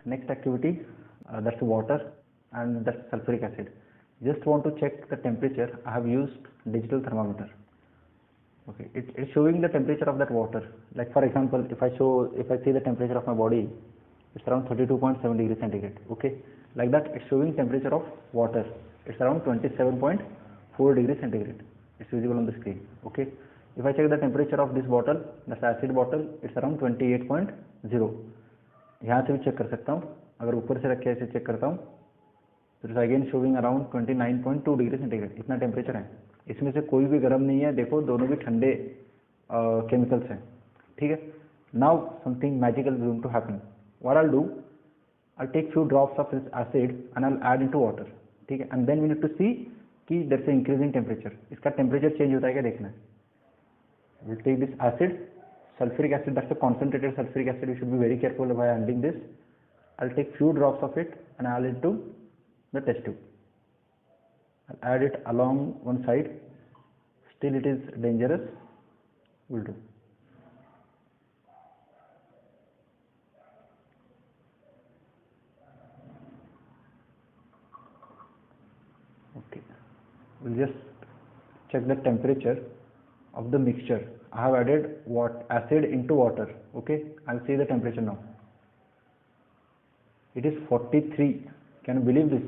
next activity, that's water and that's sulfuric acid. Just want to check the temperature. I have used digital thermometer. Okay, it's showing the temperature of that water. Like for example, if I see the temperature of my body, it's around 32.7 degrees centigrade. Okay, like that it's showing temperature of water. It's around 27.4 degrees centigrade. It's visible on the screen. Okay, if I check the temperature of this bottle, that's acid bottle, it's around 28.0. यहाँ से भी check कर सकता हूँ. अगर ऊपर से रख के ऐसे चेक करता हूँ तो it's again showing around 29.2 degree centigrade. इतना टेम्परेचर है. इसमें से कोई भी गर्म नहीं है. देखो दोनों भी ठंडे केमिकल्स हैं. ठीक है. Now something magical is going to happen. What I will do, I take few drops of this acid and I will add into water. ठीक है. And then we need to see कि there is increase in temperature. इसका temperature change होता है क्या देखना है. We take this acid, sulfuric acid, that's a concentrated sulfuric acid. You should be very careful by handling this. I'll take few drops of it and I'll add it to the test tube. I'll add it along one side. Still it is dangerous. Will do. Okay. We'll just check the temperature of the mixture. I have added acid into water. Okay, I'll see the temperature now. It is 43. Can you believe this?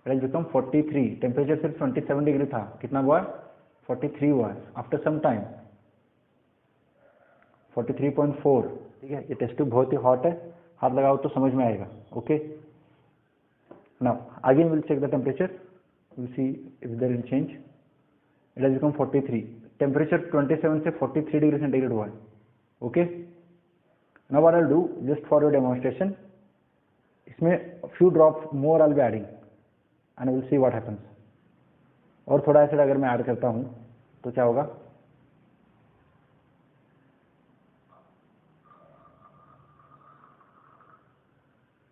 It has become 43. Temperature सिर्फ 27 degree था. कितना हुआ? 43 हुआ. After some time 43.4. ठीक है. ये test tube बहुत ही hot है. हाथ लगाओ तो समझ में आएगा. Okay. Now again we'll check the temperature. We'll see if there is change. It has become 43. Temperature 27 से 43 डिग्री सेंटीग्रेड हुआ है. Okay. Now what I will do, just for your demonstration, इसमें few drop more I will be adding and I will see what happens. और थोड़ा acid अगर मैं add करता हूं तो क्या होगा.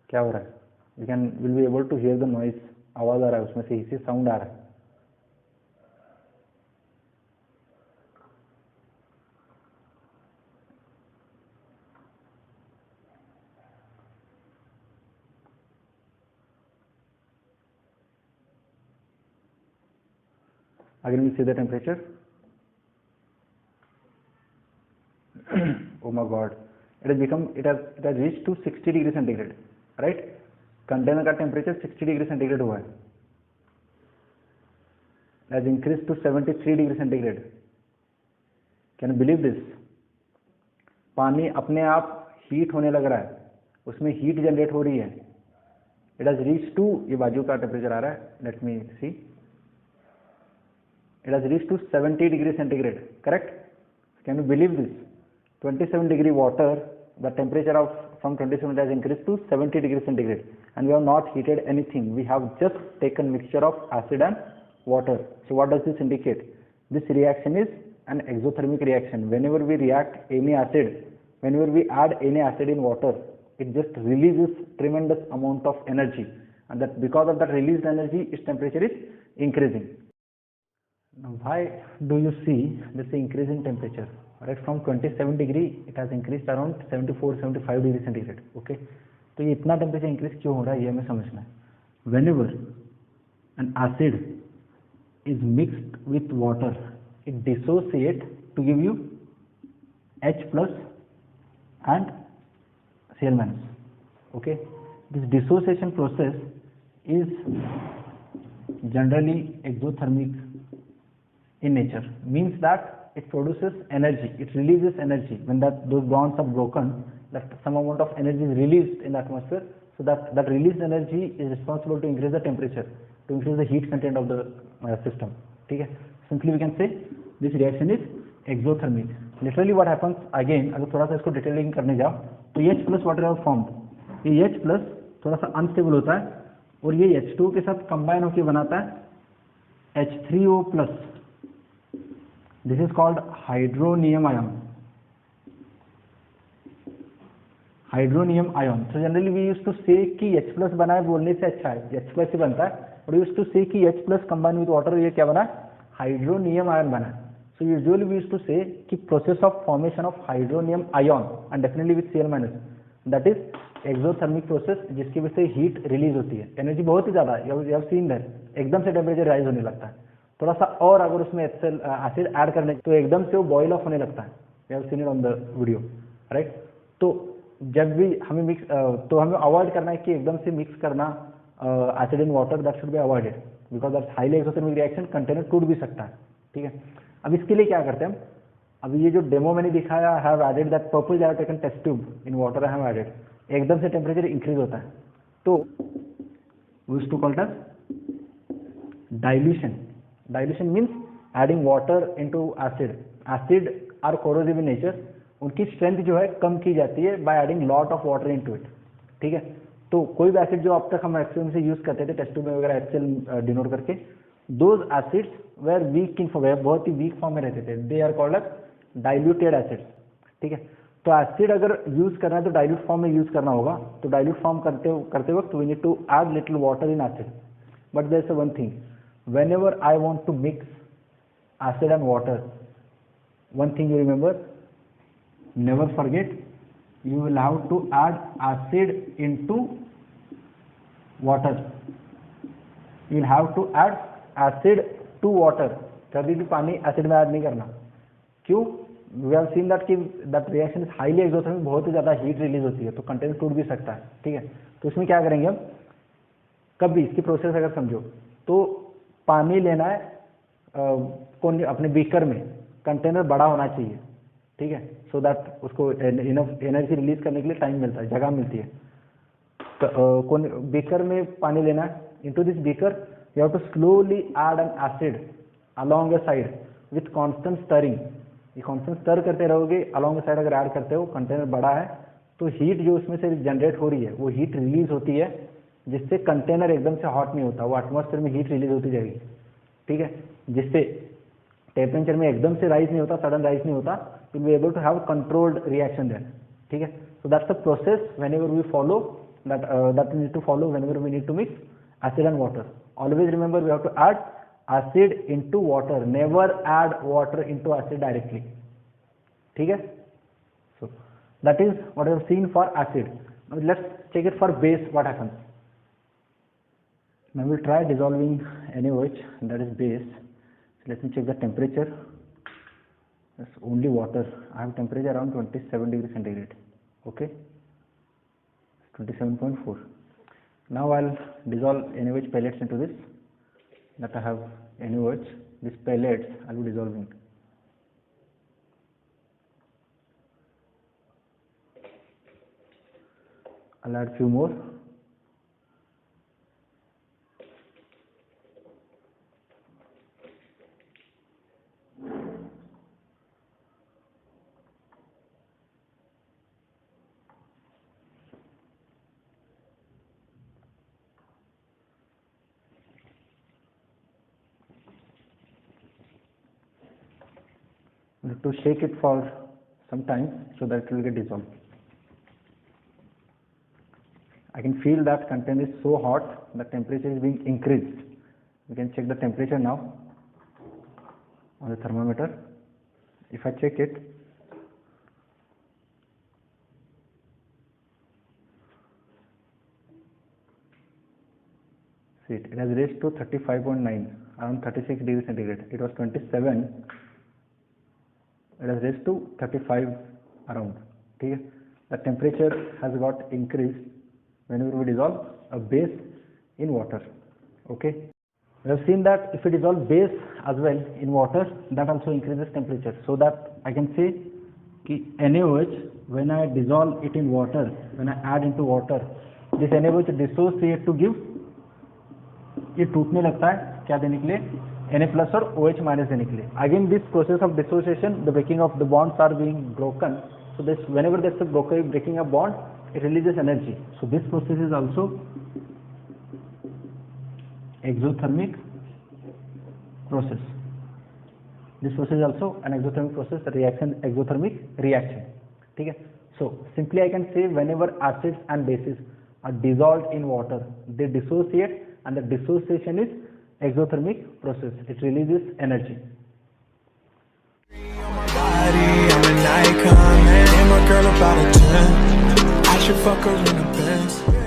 क्या हो रहा है. Will be able to hear the noise. आवाज आ रहा है उसमें से, इसी साउंड आ रहा है. Again we see the temperature. Oh my god, it has reached to 60 degree centigrade, right? Container का टेम्परेचर 60 डिग्री सेंटीग्रेड हुआ है. It has increased to 73 degree centigrade. Can you believe this. पानी अपने आप हीट होने लग रहा है, उसमें हीट जनरेट हो रही है. इट हैज रीच टू, ये बाजू का टेम्परेचर आ रहा है, let me see. It has reached to 70 degree centigrade, correct? Can you believe this? 27 degree water, the temperature from 27 has increased to 70 degree centigrade, and we have not heated anything. We have just taken mixture of acid and water. So what does this indicate? This reaction is an exothermic reaction. Whenever we react any acid, whenever we add any acid in water, it just releases tremendous amount of energy, and that because of that released energy, its temperature is increasing. Now why do you see this increase in temperature? Right, from 27 degree it has increased around 74-75 degree centigrade. Okay, तो ये इतना temperature increase क्यों हो रहा है, ये हमें समझना है. Whenever an acid is mixed with water, it dissociate to give you H plus and Cl minus. Okay, this dissociation process is generally exothermic in nature, means that it produces energy, it releases energy. When those bonds are broken, that some amount of energy is released in the atmosphere, so that released energy is responsible to increase the temperature, to increase the heat content of the system. ठीक है. Simply we can say this reaction is exothermic. Literally what happens, again अगर थोड़ा सा इसको detailing करने जाओ तो H plus water are formed. ये H plus थोड़ा सा अनस्टेबल होता है और ये H2 के साथ कंबाइन होकर बनाता है H3O plus. This is called hydronium ion. Hydronium ion. So generally we used to say कि H plus बना है बोलने से अच्छा है, H plus ही बनता है. और we used to say कि H plus combined with water, ये क्या बना है, hydronium ion बना है. So usually we used to say कि process of formation of hydronium ion and definitely with Cl minus, that is exothermic process जिसकी वजह से हीट रिलीज होती है, एनर्जी बहुत ही ज़्यादा, यू हैव सीन दैट, एकदम से टेम्परेचर राइज होने लगता है, थोड़ा सा और अगर उसमें एसिड ऐड करने तो एकदम से वो बॉयल ऑफ होने लगता है, you have seen it on the video, right. तो जब भी हमें मिक्स तो हमें अवॉइड करना है कि एकदम से मिक्स करना acid in water, that should be avoided because that highly exothermic reaction, container टूट भी सकता है, ठीक है। अब इसके लिए क्या करते हैं हम, अभी ये जो डेमो मैंने दिखाया, I have added that purple jar taken test tube in water, I have added, एकदम से टेम्परेचर इंक्रीज होता है तो we used to call it as dilution. Dilution means adding water into acid, acid are corrosive in nature, उनकी strength जो है कम की जाती है by adding lot of water into it, ठीक है। तो कोई भी एसिड जो अब तक हम एक्सपेरिमेंट से यूज करते थे टेस्ट ट्यूब में वगैरह HCl डिनोट करके, those acids were weak in form, बहुत ही वीक फॉर्म में रहते थे, they are called as diluted acids, ठीक है। तो एसिड अगर यूज करना है तो डाइल्यूट फॉर्म में यूज करना होगा, तो डाइल्यूट फॉर्म करते वक्त we need to add little water in acid, but there is one thing, whenever I want to mix acid and water, one thing you remember, never forget, you will have to add acid into water, you will have to add acid to water, कभी भी पानी acid में add नहीं करना, क्यों, we have seen that कि that reaction is highly exothermic, बहुत ही ज़्यादा हीट रिलीज होती है तो कंटेनर टूट भी सकता है, ठीक है। तो इसमें क्या करेंगे हम, कभी इसकी प्रोसेस अगर समझो तो पानी लेना है कौन अपने बीकर में, कंटेनर बड़ा होना चाहिए, ठीक है, सो दैट उसको इनफ एनर्जी रिलीज करने के लिए टाइम मिलता है, जगह मिलती है। तो कौन बीकर में पानी लेना है, into this beaker you have to slowly add an acid along the side with constant stirring, ये कांस्टेंट स्टर करते रहोगे अलोंग द साइड, अगर ऐड करते हो, कंटेनर बड़ा है तो हीट जो उसमें से जनरेट हो रही है वो हीट रिलीज होती है, जिससे कंटेनर एकदम से हॉट नहीं होता, वो एटमॉस्फेयर में हीट रिलीज होती जाएगी, ठीक है, जिससे टेम्परेचर में एकदम से राइज नहीं होता, सडन राइज नहीं होता, will be able to have controlled reaction there, ठीक है। So that's the process whenever we follow that we need to follow whenever we need to mix acid and water, always remember we have to add acid into water, never add water into acid directly, ठीक है। So that is what I have seen for acid. Now let's check it for base, what happens. Now we will try dissolving NaOH, that is base. So let me check the temperature. That's only water. I have temperature around 27 degrees centigrade. Okay, 27.4. Now I'll dissolve NaOH pellets into this. That I have NaOH. These pellets I'll be dissolving. I'll add few more. To shake it for some time so that it will get dissolved. I can feel that content is so hot, the temperature is being increased. We can check the temperature now on the thermometer. If I check it, see it has raised to 35.9, around 36 degrees centigrade. It was 27. It has raised to 35 around, ठीक है। The temperature has got increased whenever we dissolve a base in water, okay। We have seen that if we dissolve base as well in water, that also increases temperature, so that I can say कि NaOH, when I dissolve it in water, when I add into water, this NaOH dissociate to give, ये टूटने लगता है क्या देने के लिए, Na plus और OH minus देने के लिए। Again this process of dissociation, the breaking of the bonds are being broken, so this whenever there's a breaking a bond, it releases energy, so this process is also exothermic process. This process is also an exothermic process, the reaction exothermic reaction, ठीक है। So simply I can say whenever acids and bases are dissolved in water, they dissociate, and the dissociation is exothermic process, it releases energy. I'm an icon, man, and my girl about a 10. should fuck her in a Benz.